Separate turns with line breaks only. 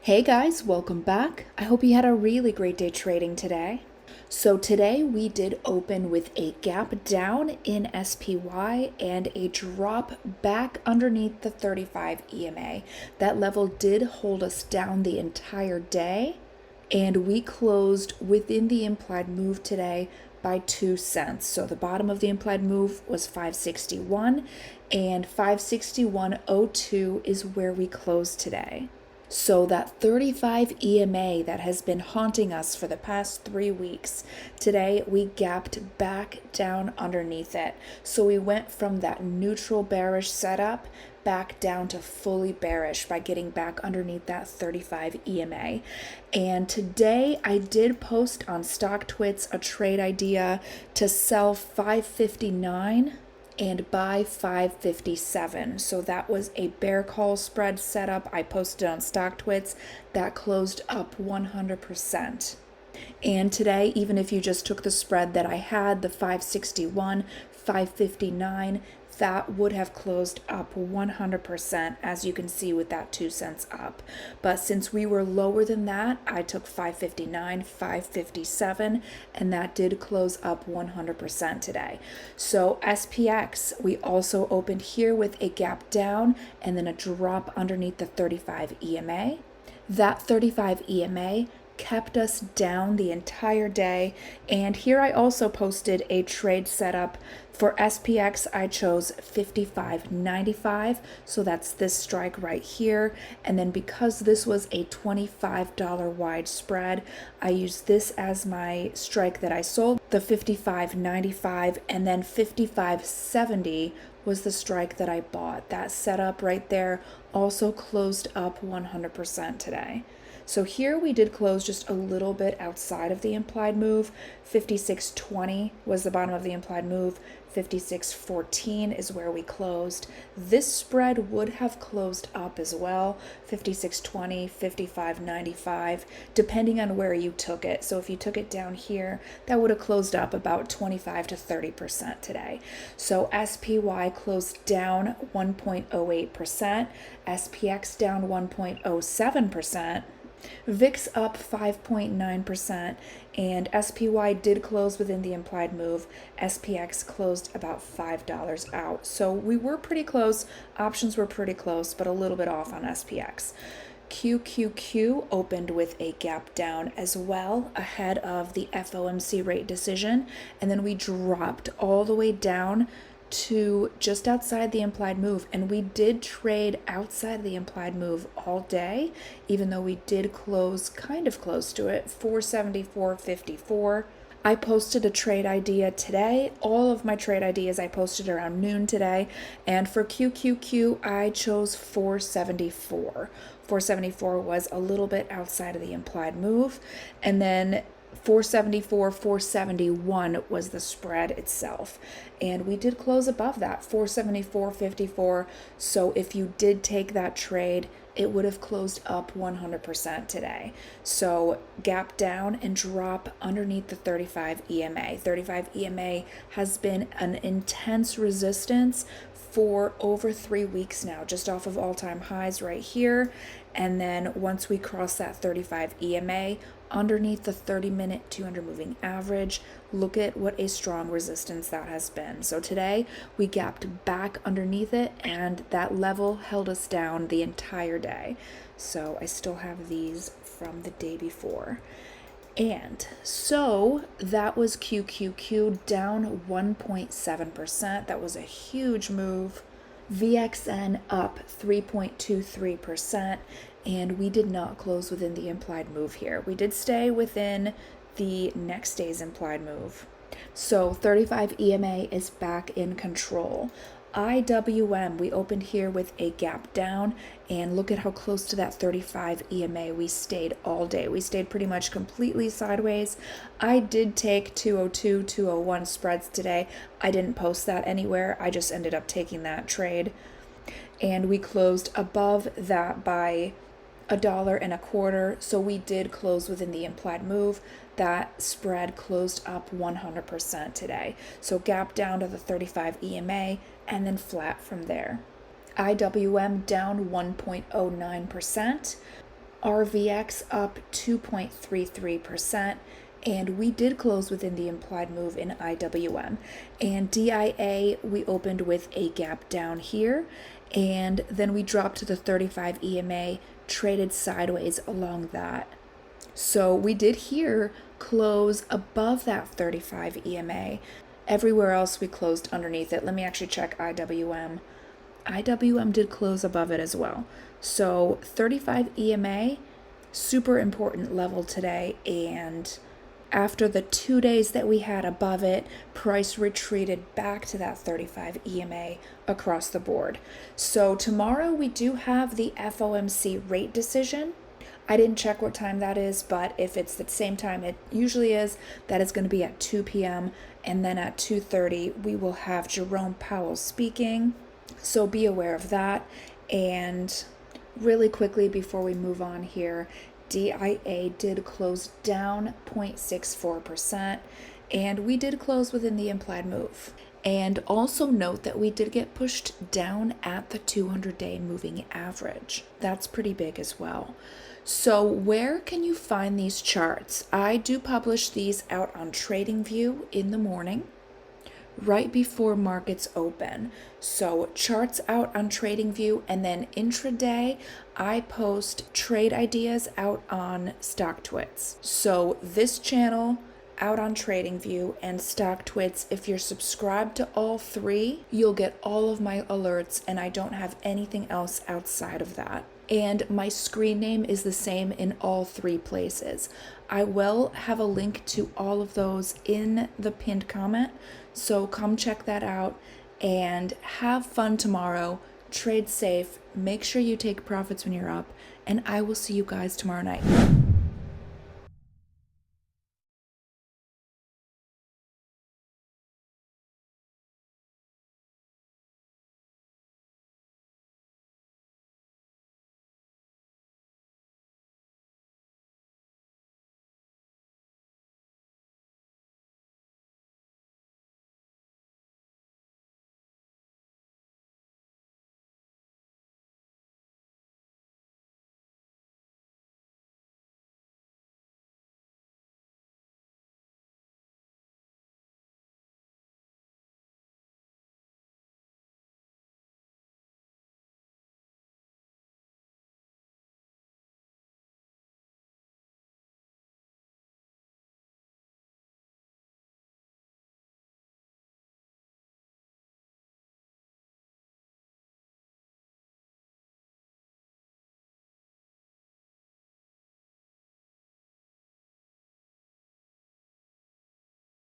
Hey guys, welcome back. I hope you had a really great day trading today. So today we did open with a gap down in SPY and a drop back underneath the 35 EMA. That level did hold us down the entire day, and we closed within the implied move today by 2 cents. So the bottom of the implied move was 561 and 561.02 is where we closed today. So that 35 EMA that has been haunting us for the past 3 weeks, today we gapped back down underneath it. So we went from that neutral bearish setup back down to fully bearish by getting back underneath that 35 EMA. And today I did post on StockTwits a trade idea to sell 559 and buy 557. So that was a bear call spread setup I posted on StockTwits that closed up 100%. And today, even if you just took the spread that I had, the 561, 559, that would have closed up 100%, as you can see with that 2 cents up. But since we were lower than that, I took 559, 557, and that did close up 100% today. So SPX, we also opened here with a gap down and then a drop underneath the 35 EMA. That 35 EMA kept us down the entire day. And here I also posted a trade setup for SPX. I chose 55.95, so that's this strike right here. And then because this was a $25 wide spread, I used this as my strike that I sold, the 55.95, and then 55.70 was the strike that I bought. That setup right there also closed up 100% today. So here we did close just a little bit outside of the implied move. 56.20 was the bottom of the implied move. 56.14 is where we closed. This spread would have closed up as well. 56.20, 55.95, depending on where you took it. So if you took it down here, that would have closed up about 25 to 30% today. So SPY closed down 1.08%, SPX down 1.07%. VIX up 5.9%, and SPY did close within the implied move. SPX closed about $5 out. So we were pretty close. Options were pretty close, but a little bit off on SPX. QQQ opened with a gap down as well ahead of the FOMC rate decision, and then we dropped all the way down to just outside the implied move, and we did trade outside the implied move all day, even though we did close kind of close to it, 474.54. I posted a trade idea today. All of my trade ideas I posted around noon today, and for QQQ I chose 474. 474 was a little bit outside of the implied move, and then 474, 471 was the spread itself. And we did close above that, 474.54. So if you did take that trade, it would have closed up 100% today. So gap down and drop underneath the 35 EMA. 35 EMA has been an intense resistance for over 3 weeks now, just off of all-time highs right here. And then once we cross that 35 EMA, underneath the 30-minute 200 moving average, look at what a strong resistance that has been. So today we gapped back underneath it, and that level held us down the entire day. So I still have these from the day before. And so that was QQQ down 1.7%. That was a huge move. VXN up 3.23%, and we did not close within the implied move here. We did stay within the next day's implied move. So 35 EMA is back in control. IWM, we opened here with a gap down, and look at how close to that 35 EMA we stayed all day. We stayed pretty much completely sideways. I did take 202, 201 spreads today. I didn't post that anywhere. I just ended up taking that trade, and we closed above that by $1.25. So we did close within the implied move. That spread closed up 100% today. So gap down to the 35 EMA and then flat from there. IWM down 1.09%. RVX up 2.33%. And we did close within the implied move in IWM. And DIA, we opened with a gap down here, and then we dropped to the 35 EMA, traded sideways along that. So we did here close above that 35 EMA. Everywhere else we closed underneath it. Let me actually check IWM. IWM did close above it as well. So 35 EMA, super important level today, and after the 2 days that we had above it, price retreated back to that 35 EMA across the board. So tomorrow we do have the FOMC rate decision. I didn't check what time that is, but if it's the same time it usually is, that is going to be at 2 p.m. And then at 2:30 we will have Jerome Powell speaking. So be aware of that. And really quickly before we move on here, DIA did close down 0.64%, and we did close within the implied move. And also note that we did get pushed down at the 200-day moving average. That's pretty big as well. So where can you find these charts? I do publish these out on TradingView in the morning, right before markets open. So charts out on TradingView, and then intraday I post trade ideas out on StockTwits. So this channel out on TradingView and StockTwits, if you're subscribed to all three, you'll get all of my alerts, and I don't have anything else outside of that. And my screen name is the same in all three places. I will have a link to all of those in the pinned comment, so come check that out and have fun tomorrow. Trade safe, make sure you take profits when you're up, and I will see you guys tomorrow night.